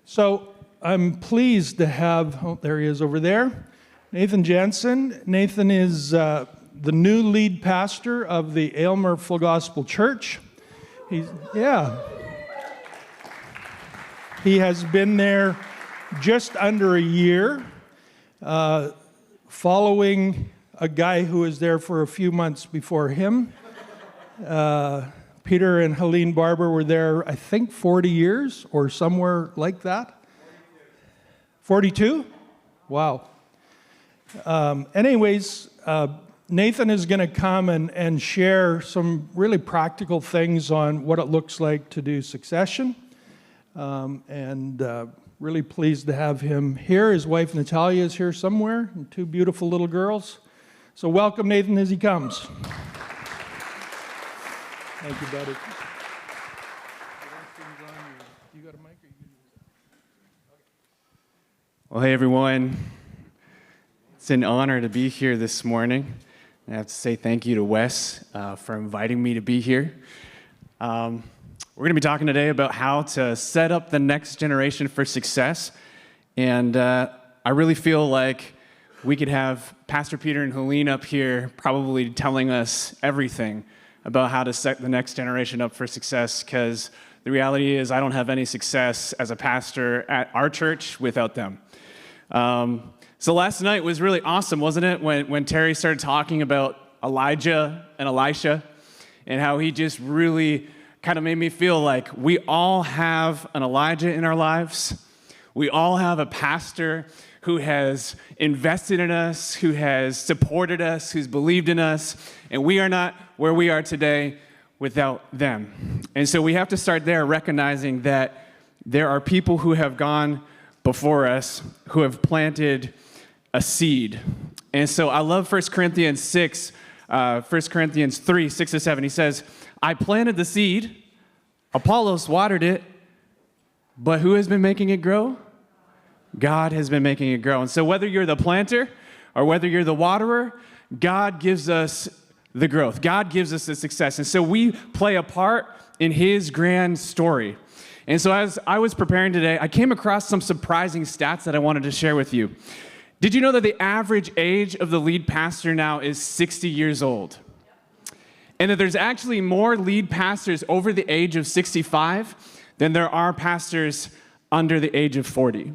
So I'm pleased to have, there he is over there, Nathan Jansen. Nathan is the new lead pastor of the Aylmer Full Gospel Church. He has been there just under a year, following a guy who was there for a few months before him. Peter and Helene Barber were there, I think, 40 years or somewhere like that. 42? Wow. Anyways, Nathan is going to come and share some really practical things on what it looks like to do succession. Really pleased to have him here. His wife Natalia is here somewhere, and two beautiful little girls. So welcome Nathan as he comes. Thank you, buddy. You got a mic? Well, hey, everyone. It's an honor to be here this morning. I have to say thank you to Wes for inviting me to be here. We're going to be talking today about how to set up the next generation for success. And I really feel like we could have Pastor Peter and Helene up here probably telling us everything about how to set the next generation up for success, because the reality is I don't have any success as a pastor at our church without them. So last night was really awesome, wasn't it? When Terry started talking about Elijah and Elisha and how he just really kind of made me feel like we all have an Elijah in our lives. We all have a pastor who has invested in us, who has supported us, who's believed in us, and we are not where we are today without them. And so we have to start there, recognizing that there are people who have gone before us who have planted a seed. And so I love 1 Corinthians 6, 1 Corinthians 3, 6 to 7. He says, I planted the seed, Apollos watered it, but who has been making it grow? God has been making it grow. And so whether you're the planter or whether you're the waterer, God gives us the growth. God gives us the success. And so we play a part in his grand story. And so as I was preparing today, I came across some surprising stats that I wanted to share with you. Did you know that the average age of the lead pastor now is 60 years old? And that there's actually more lead pastors over the age of 65 than there are pastors under the age of 40.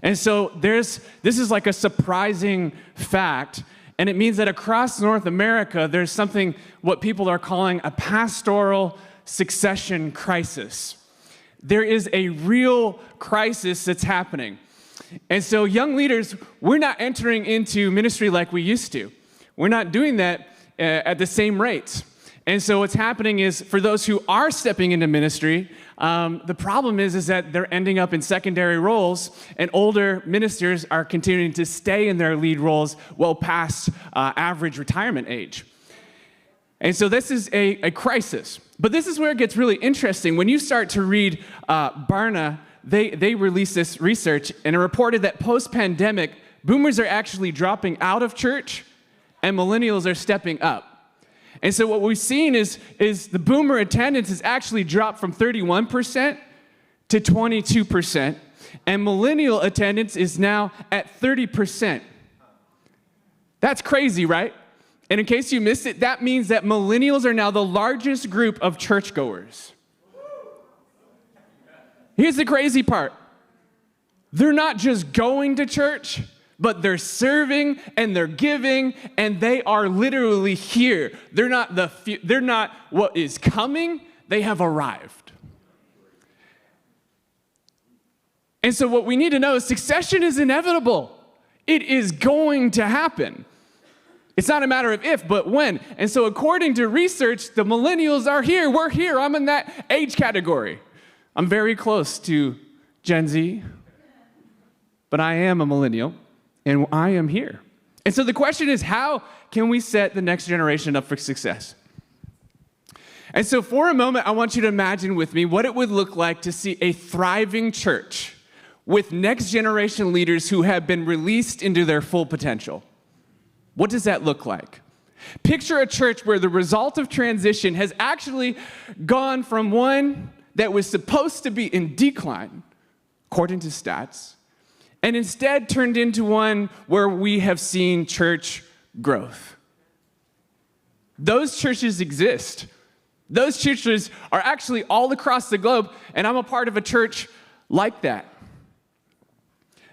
And so this is like a surprising fact, and it means that across North America, there's something, what people are calling a pastoral succession crisis. There is a real crisis that's happening. And so young leaders, we're not entering into ministry like we used to. We're not doing that at the same rates. And so what's happening is, for those who are stepping into ministry, the problem is that they're ending up in secondary roles, and older ministers are continuing to stay in their lead roles well past average retirement age. And so this is a crisis. But this is where it gets really interesting. When you start to read Barna, they released this research, and it reported that post-pandemic, boomers are actually dropping out of church, and millennials are stepping up. And so what we've seen is the boomer attendance has actually dropped from 31% to 22%, and millennial attendance is now at 30%. That's crazy, right? And in case you missed it, that means that millennials are now the largest group of churchgoers. Here's the crazy part. They're not just going to church, but they're serving and they're giving, and they are literally here. They're not what is coming, they have arrived. And so what we need to know is succession is inevitable. It is going to happen. It's not a matter of if, but when. And so according to research, the millennials are here. We're here. I'm in that age category. I'm very close to Gen Z, but I am a millennial. And I am here. And so the question is, how can we set the next generation up for success? And so for a moment, I want you to imagine with me what it would look like to see a thriving church with next generation leaders who have been released into their full potential. What does that look like? Picture a church where the result of transition has actually gone from one that was supposed to be in decline, according to stats, and instead turned into one where we have seen church growth. Those churches exist. Those churches are actually all across the globe, and I'm a part of a church like that.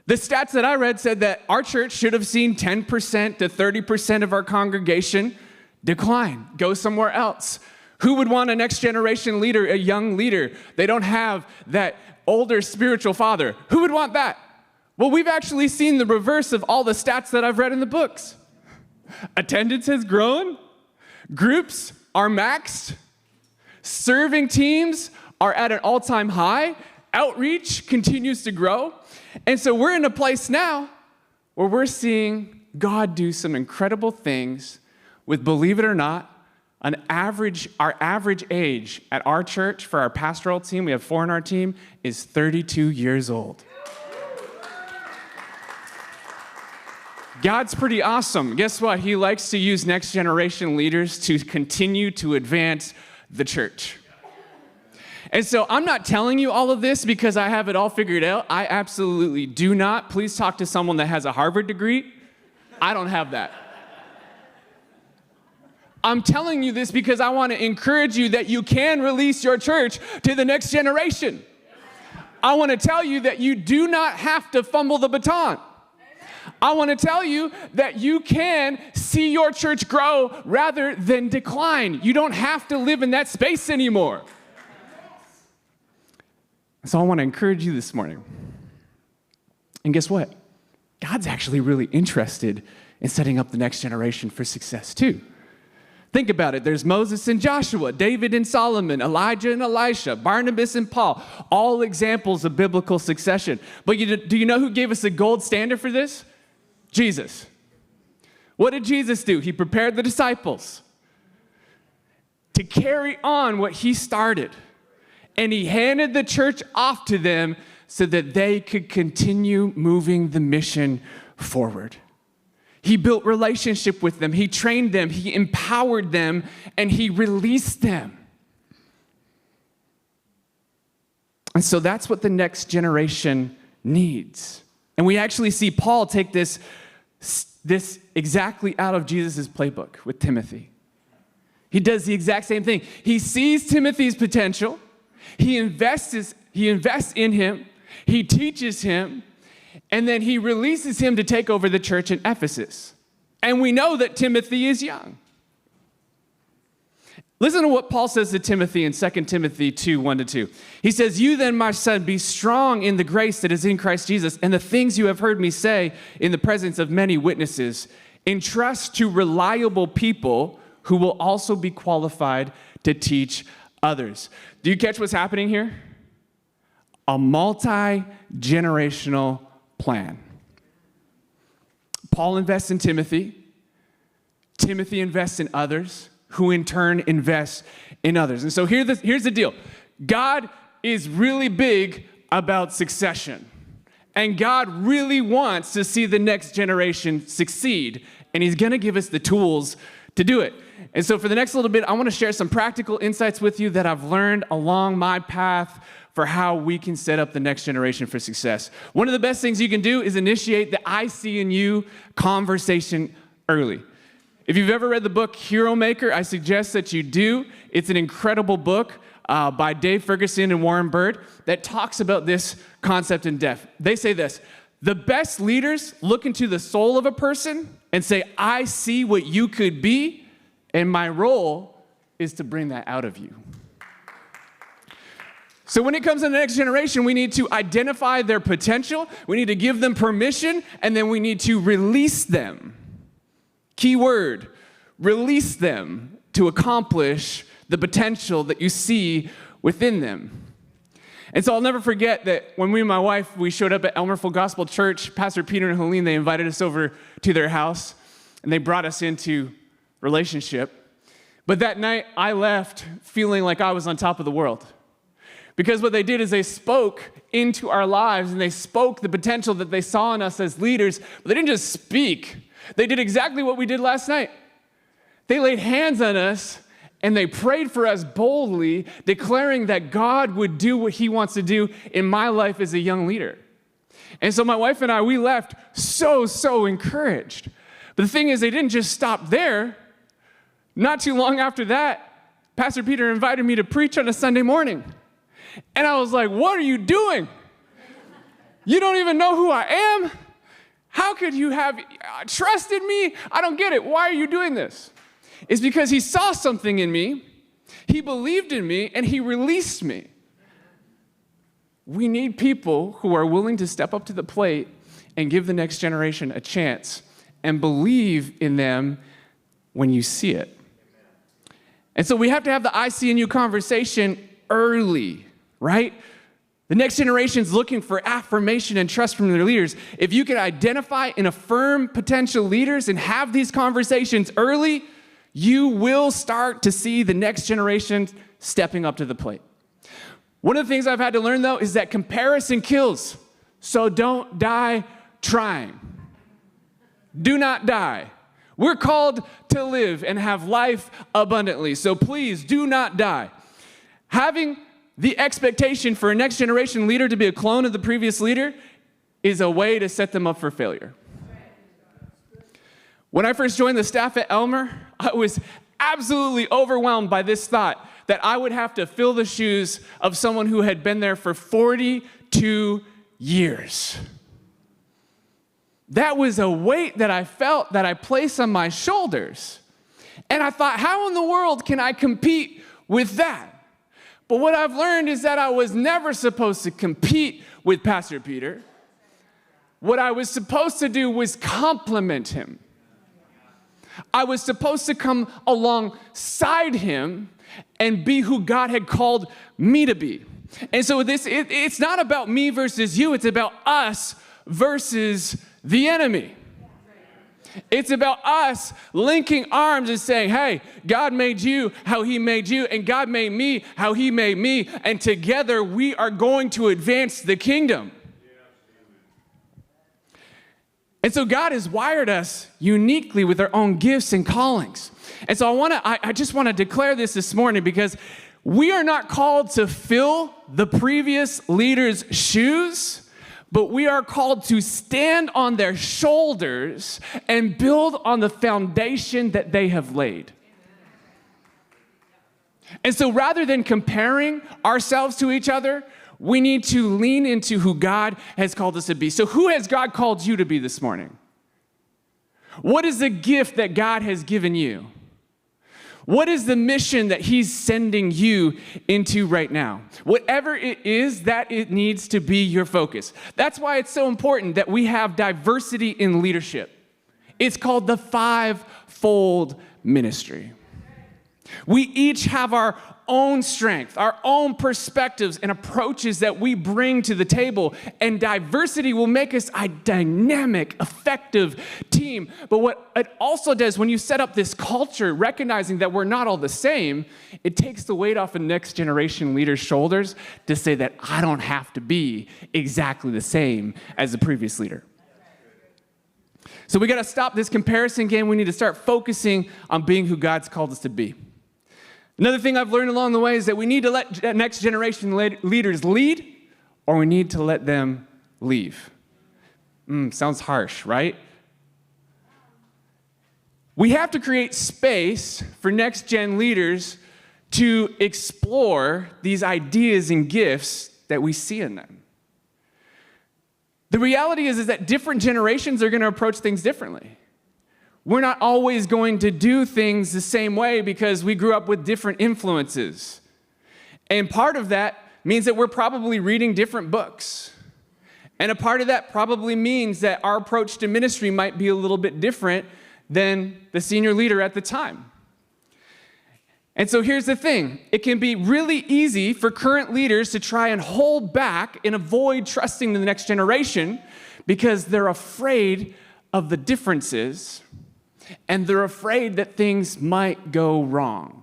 The stats that I read said that our church should have seen 10% to 30% of our congregation decline, go somewhere else. Who would want a next generation leader, a young leader? They don't have that older spiritual father. Who would want that? Well, we've actually seen the reverse of all the stats that I've read in the books. Attendance has grown. Groups are maxed. Serving teams are at an all-time high. Outreach continues to grow. And so we're in a place now where we're seeing God do some incredible things with, believe it or not, our average age at our church for our pastoral team, we have 4 on our team, is 32 years old. God's pretty awesome. Guess what? He likes to use next generation leaders to continue to advance the church. And so I'm not telling you all of this because I have it all figured out. I absolutely do not. Please talk to someone that has a Harvard degree. I don't have that. I'm telling you this because I want to encourage you that you can release your church to the next generation. I want to tell you that you do not have to fumble the baton. I want to tell you that you can see your church grow rather than decline. You don't have to live in that space anymore. So I want to encourage you this morning. And guess what? God's actually really interested in setting up the next generation for success too. Think about it. There's Moses and Joshua, David and Solomon, Elijah and Elisha, Barnabas and Paul, all examples of biblical succession. But do you know who gave us the gold standard for this? Jesus. What did Jesus do? He prepared the disciples to carry on what he started. And he handed the church off to them so that they could continue moving the mission forward. He built relationship with them. He trained them. He empowered them. And he released them. And so that's what the next generation needs. And we actually see Paul take this exactly out of Jesus' playbook with Timothy. He does the exact same thing. He sees Timothy's potential. He invests in him. He teaches him. And then he releases him to take over the church in Ephesus. And we know that Timothy is young. Listen to what Paul says to Timothy in 2 Timothy 2, 1-2. He says, "You then, my son, be strong in the grace that is in Christ Jesus, and the things you have heard me say in the presence of many witnesses, entrust to reliable people who will also be qualified to teach others." Do you catch what's happening here? A multi-generational plan. Paul invests in Timothy. Timothy invests in others, who in turn invest in others. And so here's the deal. God is really big about succession. And God really wants to see the next generation succeed. And he's going to give us the tools to do it. And so for the next little bit, I want to share some practical insights with you that I've learned along my path for how we can set up the next generation for success. One of the best things you can do is initiate the I see in you conversation early. If you've ever read the book Hero Maker, I suggest that you do. It's an incredible book by Dave Ferguson and Warren Bird that talks about this concept in depth. They say this: the best leaders look into the soul of a person and say, I see what you could be, and my role is to bring that out of you. So when it comes to the next generation, we need to identify their potential, we need to give them permission, and then we need to release them. Key word, release them to accomplish the potential that you see within them. And so I'll never forget that when me and my wife, we showed up at Elmer Full Gospel Church, Pastor Peter and Helene, they invited us over to their house, and they brought us into relationship. But that night, I left feeling like I was on top of the world. Because what they did is they spoke into our lives, and they spoke the potential that they saw in us as leaders, but they didn't just speak. They did exactly what we did last night. They laid hands on us, and they prayed for us boldly, declaring that God would do what he wants to do in my life as a young leader. And so my wife and I, we left so encouraged. But the thing is, they didn't just stop there. Not too long after that, Pastor Peter invited me to preach on a Sunday morning. And I was like, what are you doing? You don't even know who I am? How could you have trusted me? I don't get it. Why are you doing this? It's because he saw something in me, he believed in me, and he released me. We need people who are willing to step up to the plate and give the next generation a chance and believe in them when you see it. And so we have to have the I see in you conversation early, right? The next generation's looking for affirmation and trust from their leaders. If you can identify and affirm potential leaders and have these conversations early, you will start to see the next generation stepping up to the plate. One of the things I've had to learn, though, is that comparison kills. So don't die trying. Do not die. We're called to live and have life abundantly. So please do not die. Having the expectation for a next generation leader to be a clone of the previous leader is a way to set them up for failure. When I first joined the staff at Elmer, I was absolutely overwhelmed by this thought that I would have to fill the shoes of someone who had been there for 42 years. That was a weight that I felt that I placed on my shoulders. And I thought, how in the world can I compete with that? But what I've learned is that I was never supposed to compete with Pastor Peter. What I was supposed to do was complement him. I was supposed to come alongside him and be who God had called me to be. And so it's not about me versus you, it's about us versus the enemy. It's about us linking arms and saying, hey, God made you how he made you, and God made me how he made me, and together we are going to advance the kingdom. And so God has wired us uniquely with our own gifts and callings. And so I just want to declare this morning, because we are not called to fill the previous leader's shoes, but we are called to stand on their shoulders and build on the foundation that they have laid. And so rather than comparing ourselves to each other, we need to lean into who God has called us to be. So who has God called you to be this morning? What is the gift that God has given you? What is the mission that he's sending you into right now? Whatever it is, that it needs to be your focus. That's why it's so important that we have diversity in leadership. It's called the fivefold ministry. We each have our own strength, our own perspectives and approaches that we bring to the table, and diversity will make us a dynamic, effective team. But what it also does, when you set up this culture, recognizing that we're not all the same, it takes the weight off a next generation leader's shoulders to say that I don't have to be exactly the same as the previous leader. So we got to stop this comparison game. We need to start focusing on being who God's called us to be. Another thing I've learned along the way is that we need to let next generation leaders lead, or we need to let them leave. Sounds harsh, right? We have to create space for next gen leaders to explore these ideas and gifts that we see in them. The reality is that different generations are going to approach things differently. We're not always going to do things the same way because we grew up with different influences. And part of that means that we're probably reading different books. And a part of that probably means that our approach to ministry might be a little bit different than the senior leader at the time. And so here's the thing. It can be really easy for current leaders to try and hold back and avoid trusting the next generation because they're afraid of the differences, and they're afraid that things might go wrong.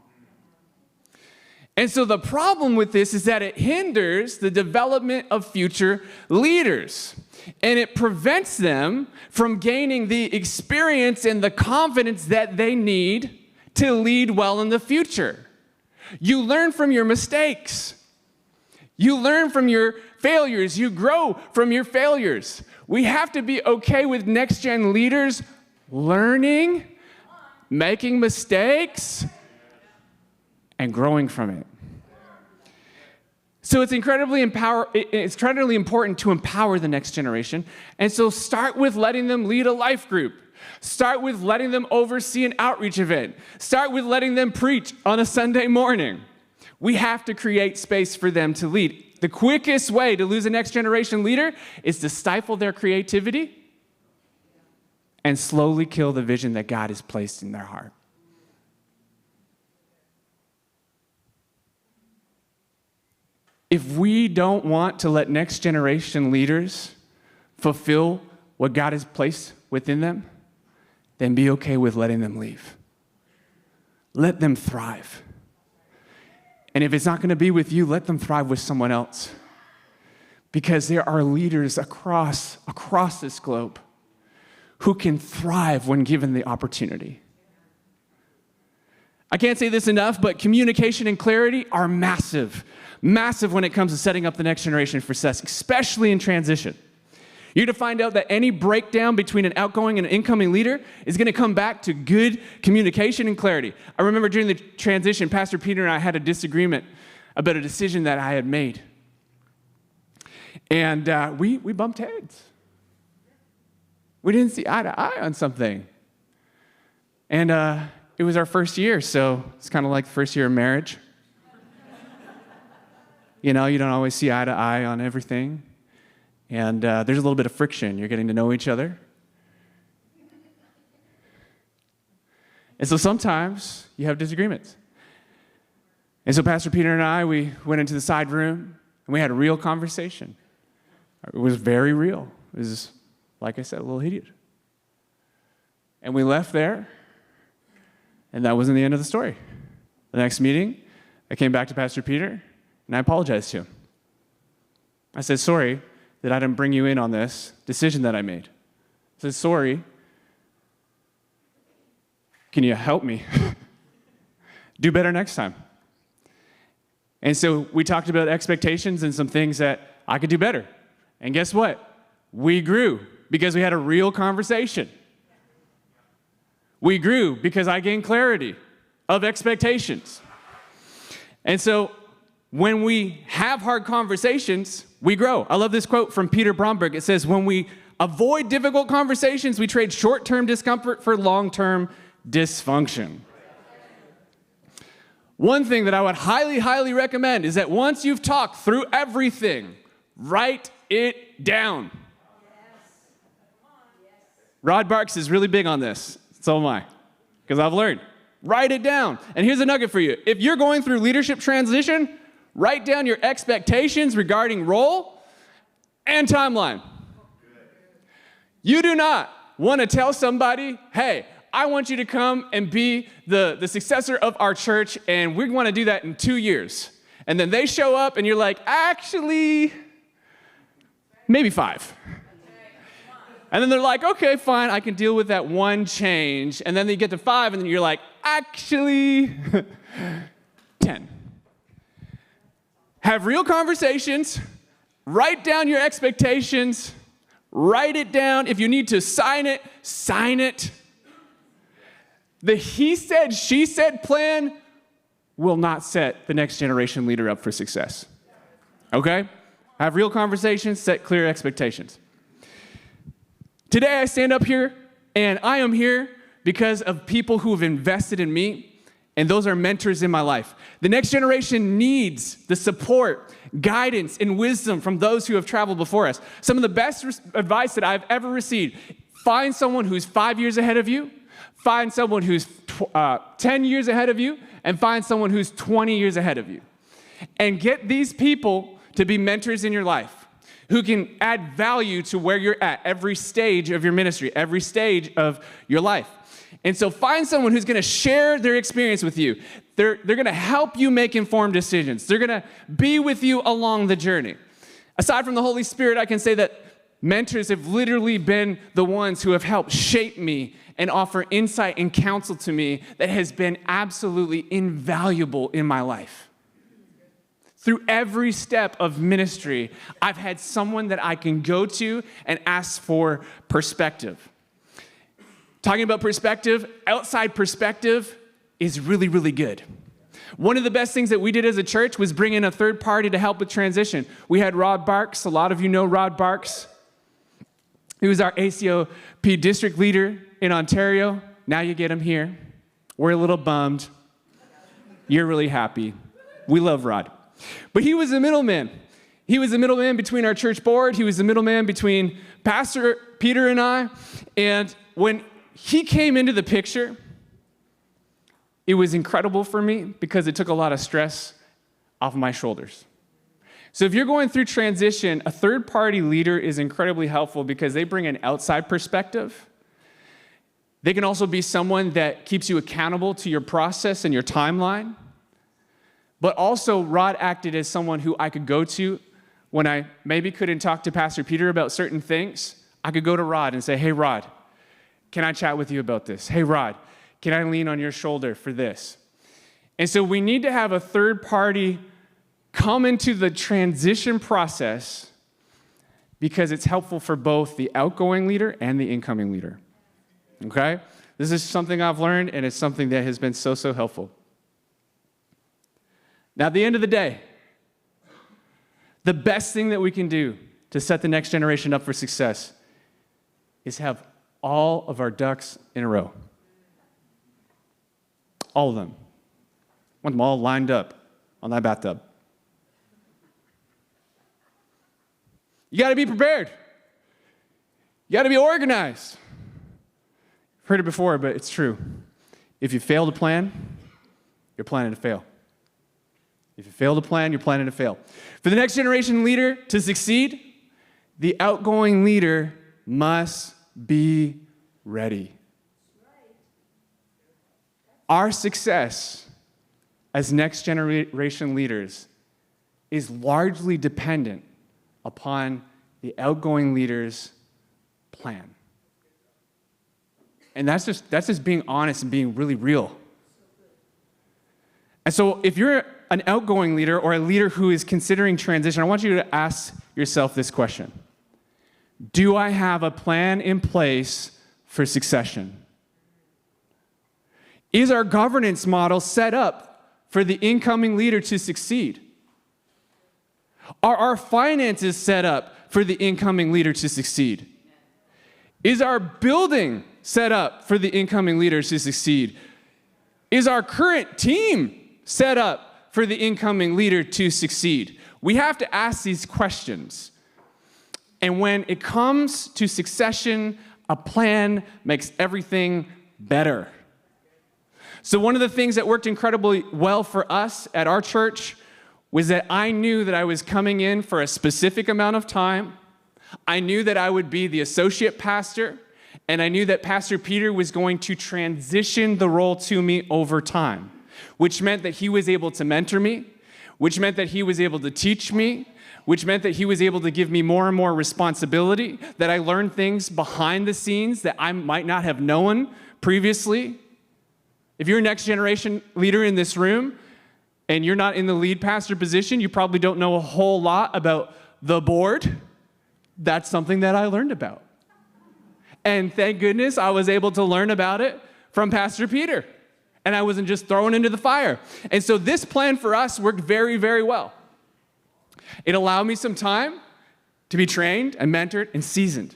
And so the problem with this is that it hinders the development of future leaders, and it prevents them from gaining the experience and the confidence that they need to lead well in the future. You learn from your mistakes. You learn from your failures. You grow from your failures. We have to be okay with next-gen leaders learning, making mistakes, and growing from it. So it's incredibly important to empower the next generation. And so start with letting them lead a life group. Start with letting them oversee an outreach event. Start with letting them preach on a Sunday morning. We have to create space for them to lead. The quickest way to lose a next generation leader is to stifle their creativity and slowly kill the vision that God has placed in their heart. If we don't want to let next generation leaders fulfill what God has placed within them, then be okay with letting them leave. Let them thrive. And if it's not going to be with you, let them thrive with someone else. Because there are leaders across this globe who can thrive when given the opportunity. I can't say this enough, but communication and clarity are massive. Massive when it comes to setting up the next generation for success, especially in transition. You're going to find out that any breakdown between an outgoing and an incoming leader is going to come back to good communication and clarity. I remember during the transition, Pastor Peter and I had a disagreement about a decision that I had made. And we bumped heads. We didn't see eye to eye on something. And it was our first year, so it's kind of like the first year of marriage. You know, you don't always see eye to eye on everything. And there's a little bit of friction. You're getting to know each other. And so sometimes you have disagreements. And so Pastor Peter and I, we went into the side room, and we had a real conversation. It was very real. It was, like I said, a little heated. And we left there, and that wasn't the end of the story. The next meeting, I came back to Pastor Peter, and I apologized to him. I said, sorry that I didn't bring you in on this decision that I made. I said, sorry. Can you help me do better next time? And so we talked about expectations and some things that I could do better. And guess what? We grew because we had a real conversation. We grew because I gained clarity of expectations. And so when we have hard conversations, we grow. I love this quote from Peter Bromberg. It says, when we avoid difficult conversations, we trade short-term discomfort for long-term dysfunction. One thing that I would highly, highly recommend is that once you've talked through everything, write it down. Rod Barks is really big on this. So am I, because I've learned. Write it down. And here's a nugget for you. If you're going through leadership transition, write down your expectations regarding role and timeline. You do not want to tell somebody, hey, I want you to come and be the successor of our church, and we want to do that in 2 years. And then they show up, and you're like, actually, maybe 5. And then they're like, okay, fine, I can deal with that one change. And then they get to 5, and then you're like, actually, 10. Have real conversations. Write down your expectations. Write it down. If you need to sign it, sign it. The he said, she said plan will not set the next generation leader up for success. Okay? Have real conversations, set clear expectations. Today I stand up here, and I am here because of people who have invested in me, and those are mentors in my life. The next generation needs the support, guidance, and wisdom from those who have traveled before us. Some of the best advice that I've ever received: find someone who's 5 years ahead of you, find someone who's 10 years ahead of you, and find someone who's 20 years ahead of you. And get these people to be mentors in your life, who can add value to where you're at, every stage of your ministry, every stage of your life. And so find someone who's going to share their experience with you. They're going to help you make informed decisions. They're going to be with you along the journey. Aside from the Holy Spirit, I can say that Mentors have literally been the ones who have helped shape me and offer insight and counsel to me that has been absolutely invaluable in my life. Through every step of ministry, I've had someone that I can go to and ask for perspective. Talking about perspective, outside perspective is really, really good. One of the best things that we did as a church was bring in a third party to help with transition. We had Rod Barks. A lot of you know Rod Barks. He was our ACOP district leader in Ontario. Now you get him here. We're a little bummed. You're really happy. We love Rod. But he was the middleman. He was the middleman between our church board. He was the middleman between Pastor Peter and I. And when he came into the picture, it was incredible for me because it took a lot of stress off of my shoulders. So if you're going through transition, a third-party leader is incredibly helpful because they bring an outside perspective. They can also be someone that keeps you accountable to your process and your timeline. But also, Rod acted as someone who I could go to when I maybe couldn't talk to Pastor Peter about certain things. I could go to Rod and say, hey, Rod, can I chat with you about this? Hey, Rod, can I lean on your shoulder for this? And so we need to have a third party come into the transition process because it's helpful for both the outgoing leader and the incoming leader. Okay? This is something I've learned, and it's something that has been so, so helpful. Now, at the end of the day, the best thing that we can do to set the next generation up for success is have all of our ducks in a row. All of them. I want them all lined up on that bathtub. You got to be prepared. You got to be organized. I've heard it before, but it's true. If you fail to plan, you're planning to fail. If you fail to plan, you're planning to fail. For the next generation leader to succeed, the outgoing leader must be ready. Our success as next generation leaders is largely dependent upon the outgoing leader's plan. And that's just being honest and being really real. And so if you're an outgoing leader or a leader who is considering transition, I want you to ask yourself this question. Do I have a plan in place for succession? Is our governance model set up for the incoming leader to succeed? Are our finances set up for the incoming leader to succeed? Is our building set up for the incoming leader to succeed? Is our current team set up for the incoming leader to succeed? We have to ask these questions. And when it comes to succession, a plan makes everything better. So one of the things that worked incredibly well for us at our church was that I knew that I was coming in for a specific amount of time. I knew that I would be the associate pastor, and I knew that Pastor Peter was going to transition the role to me over time, which meant that he was able to mentor me, which meant that he was able to teach me, which meant that he was able to give me more and more responsibility, that I learned things behind the scenes that I might not have known previously. If you're a next generation leader in this room and you're not in the lead pastor position, you probably don't know a whole lot about the board. That's something that I learned about. And thank goodness I was able to learn about it from Pastor Peter. And I wasn't just thrown into the fire. And so this plan for us worked very, very well. It allowed me some time to be trained and mentored and seasoned.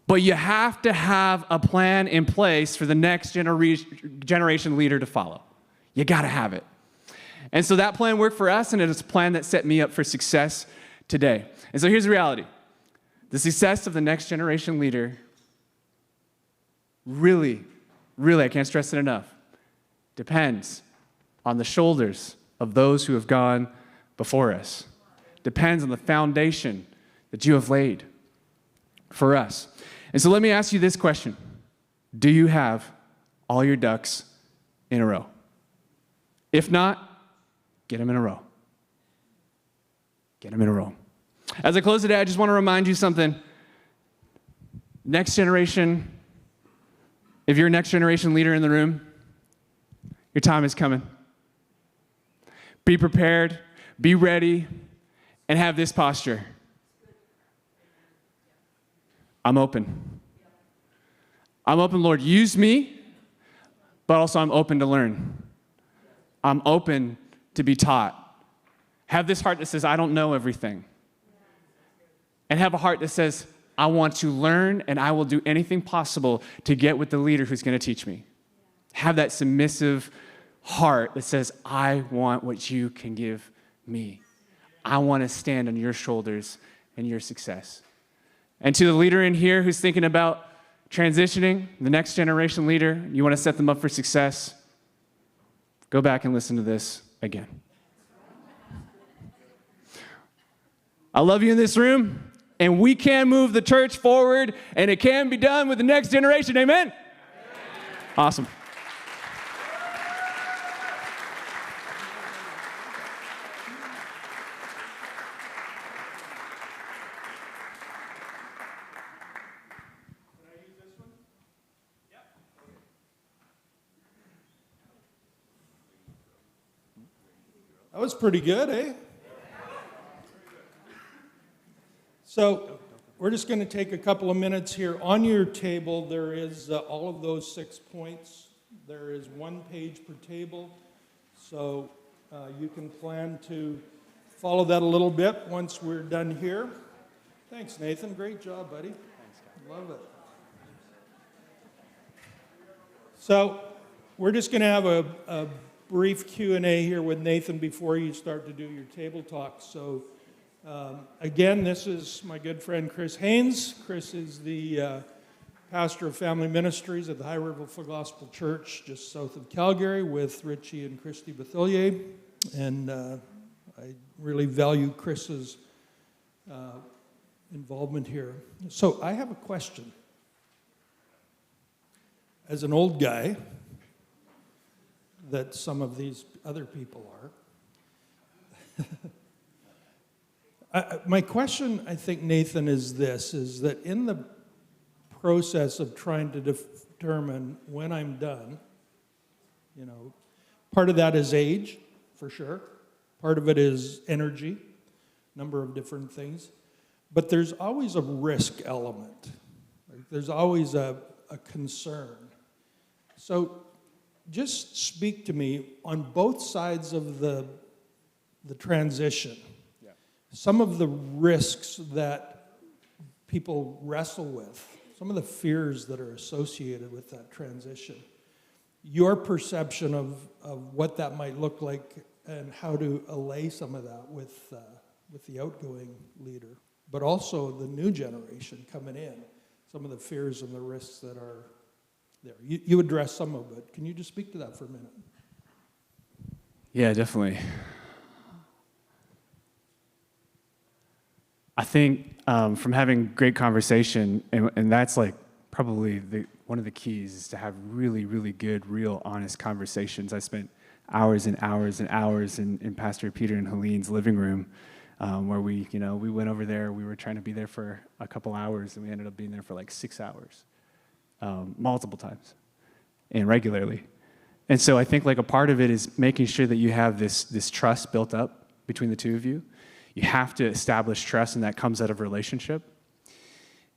But you have to have a plan in place for the next generation leader to follow. You got to have it. And so that plan worked for us, and it is a plan that set me up for success today. And so here's the reality. The success of the next generation leader really, I can't stress it enough, depends on the shoulders of those who have gone before us. Depends on the foundation that you have laid for us. And so let me ask you this question. Do you have all your ducks in a row? If not, get them in a row. Get them in a row. As I close today, I just want to remind you something. Next generation, if you're a next generation leader in the room, your time is coming. Be prepared, be ready, and have this posture. I'm open. I'm open, Lord, use me, but also I'm open to learn. I'm open to be taught. Have this heart that says, I don't know everything. And have a heart that says, I want to learn and I will do anything possible to get with the leader who's going to teach me. Have that submissive heart that says, I want what you can give me. I want to stand on your shoulders and your success. And to the leader in here who's thinking about transitioning, the next generation leader, you want to set them up for success, go back and listen to this again. I love you in this room, and we can move the church forward, and it can be done with the next generation. Amen? Amen. Awesome. That was pretty good, eh? So we're just going to take a couple of minutes here. On your table, there is all of those 6 points. There is 1 page per table. So you can plan to follow that a little bit once we're done here. Thanks, Nathan. Great job, buddy. Thanks, guys. Love it. So we're just going to have a brief Q&A here with Nathan before you start to do your table talk. So again, this is my good friend Chris Haynes. Chris is the pastor of family ministries at the High River Full Gospel Church just south of Calgary with Richie and Christy Bethillier. And I really value Chris's involvement here. So I have a question. As an old guy, that some of these other people are. My question, I think, Nathan, is this, is that in the process of trying to determine when I'm done, you know, part of that is age, for sure. Part of it is energy, number of different things. But there's always a risk element. There's always a concern. So just speak to me on both sides of the transition. Yeah. Some of the risks that people wrestle with, some of the fears that are associated with that transition. Your perception of what that might look like and how to allay some of that with the outgoing leader, but also the new generation coming in, some of the fears and the risks that are there. You addressed some of it. Can you just speak to that for a minute? Yeah, definitely. I think from having great conversation, and that's like probably one of the keys is to have really, really good, real, honest conversations. I spent hours and hours and hours in Pastor Peter and Helene's living room where we went over there. We were trying to be there for a couple hours, and we ended up being there for like 6 hours. Multiple times and regularly. And so I think like a part of it is making sure that you have this trust built up between the two of you. You have to establish trust, and that comes out of relationship.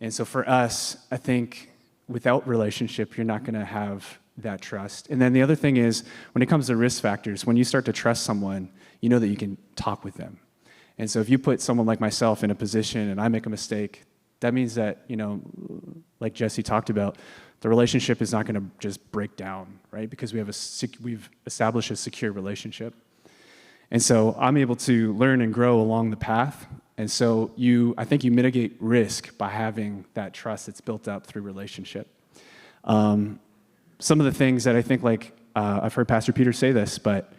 And so for us, I think without relationship, you're not going to have that trust. And then the other thing is, when it comes to risk factors, when you start to trust someone, you know that you can talk with them. And so if you put someone like myself in a position and I make a mistake, that means that, like Jesse talked about, the relationship is not going to just break down, right? Because we've established a secure relationship. And so I'm able to learn and grow along the path. And so I think you mitigate risk by having that trust that's built up through relationship. Some of the things that I think, like I've heard Pastor Peter say this, but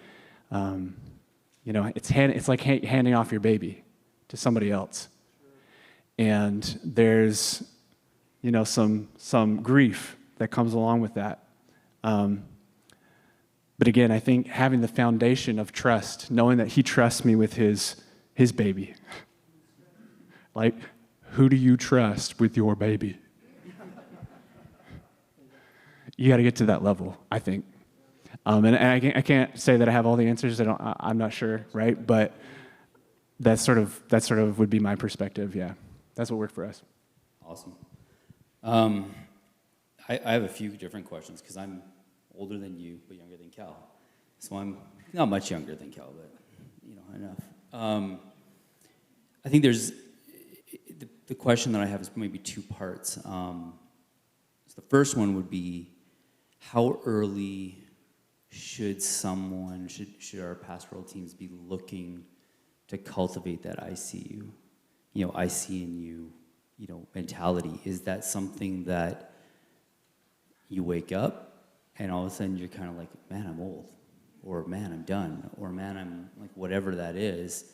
it's like handing off your baby to somebody else. And there's, some grief that comes along with that. But again, I think having the foundation of trust, knowing that he trusts me with his baby. Like, who do you trust with your baby? you got to get to that level, I think. And I can't say that I have all the answers. I'm not sure, right? But that sort of would be my perspective. Yeah, that's what worked for us. Awesome. I have a few different questions because I'm older than you, but younger than Cal. So I'm not much younger than Cal, but enough. I think there's the question that I have is maybe two parts. So the first one would be, how early should our pastoral teams be looking to cultivate that I see you, I see in you, mentality? Is that something that you wake up and all of a sudden you're kind of like, man, I'm old, or man, I'm done, or man, I'm like, whatever that is,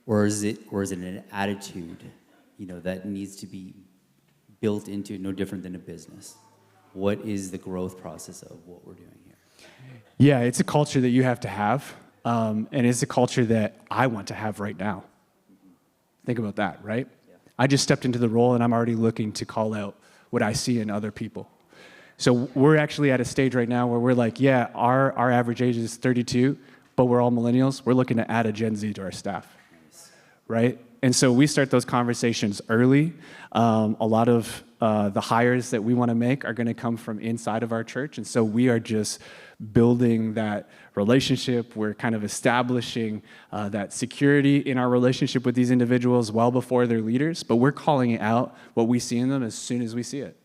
or is it an attitude, that needs to be built into, no different than a business? What is the growth process of what we're doing here? Yeah, it's a culture that you have to have, and it's a culture that I want to have right now. Think about that, right? Yeah. I just stepped into the role, and I'm already looking to call out what I see in other people. So we're actually at a stage right now where we're like, yeah, our average age is 32, but we're all millennials. We're looking to add a Gen Z to our staff, right? And so we start those conversations early. A lot of the hires that we want to make are going to come from inside of our church, and so we are just building that relationship. We're kind of establishing that security in our relationship with these individuals well before they're leaders, but we're calling out what we see in them as soon as we see it.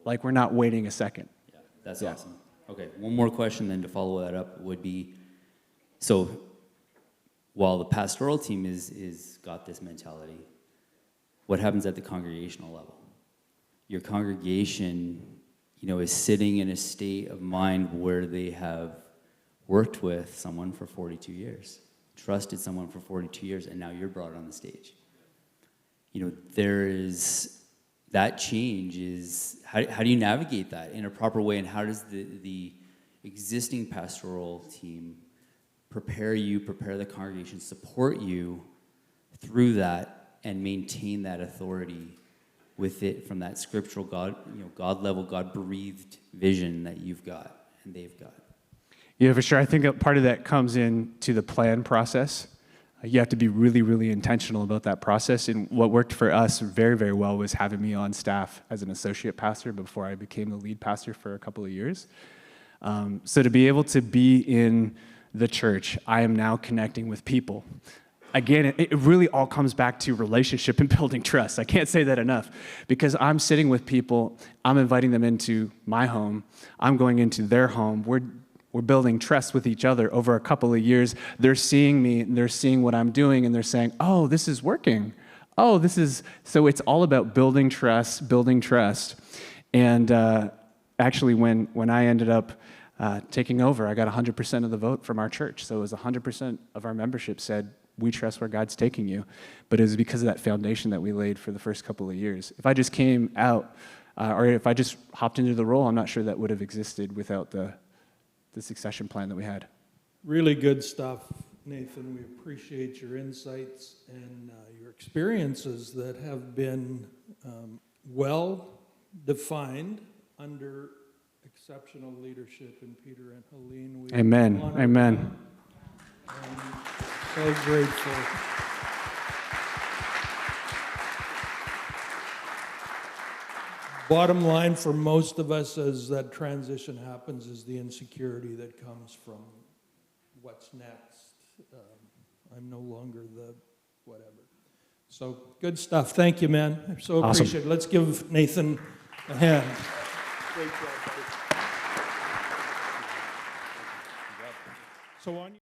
Like, we're not waiting a second. Yeah, that's awesome. Okay, one more question then to follow that up would be, so while the pastoral team is got this mentality, what happens at the congregational level? Your congregation, is sitting in a state of mind where they have worked with someone for 42 years, trusted someone for 42 years, and now you're brought on the stage. There is that change is, how do you navigate that in a proper way, and how does the existing pastoral team prepare the congregation, support you through that, and maintain that authority with it from that scriptural God level, God-breathed vision that you've got and they've got? Yeah, for sure. I think that part of that comes into the plan process. You have to be really, really intentional about that process. And what worked for us very, very well was having me on staff as an associate pastor before I became the lead pastor for a couple of years. So to be able to be in the church, I am now connecting with people. Again, it really all comes back to relationship and building trust. I can't say that enough, because I'm sitting with people, I'm inviting them into my home, I'm going into their home, we're building trust with each other over a couple of years. They're seeing me, and they're seeing what I'm doing, and they're saying, oh, this is working. Oh, so it's all about building trust. And actually, when I ended up taking over, I got 100% of the vote from our church. So it was 100% of our membership said, we trust where God's taking you. But it was because of that foundation that we laid for the first couple of years. If I just came out, or if I just hopped into the role, I'm not sure that would have existed without the succession plan that we had. Really good stuff, Nathan. We appreciate your insights and your experiences that have been well defined under exceptional leadership in Peter and Helene. We Amen. Amen. So grateful. Bottom line for most of us as that transition happens is the insecurity that comes from what's next. I'm no longer the whatever. So good stuff. Thank you, man. I so appreciate it. Let's give Nathan a hand. Great job, buddy. So on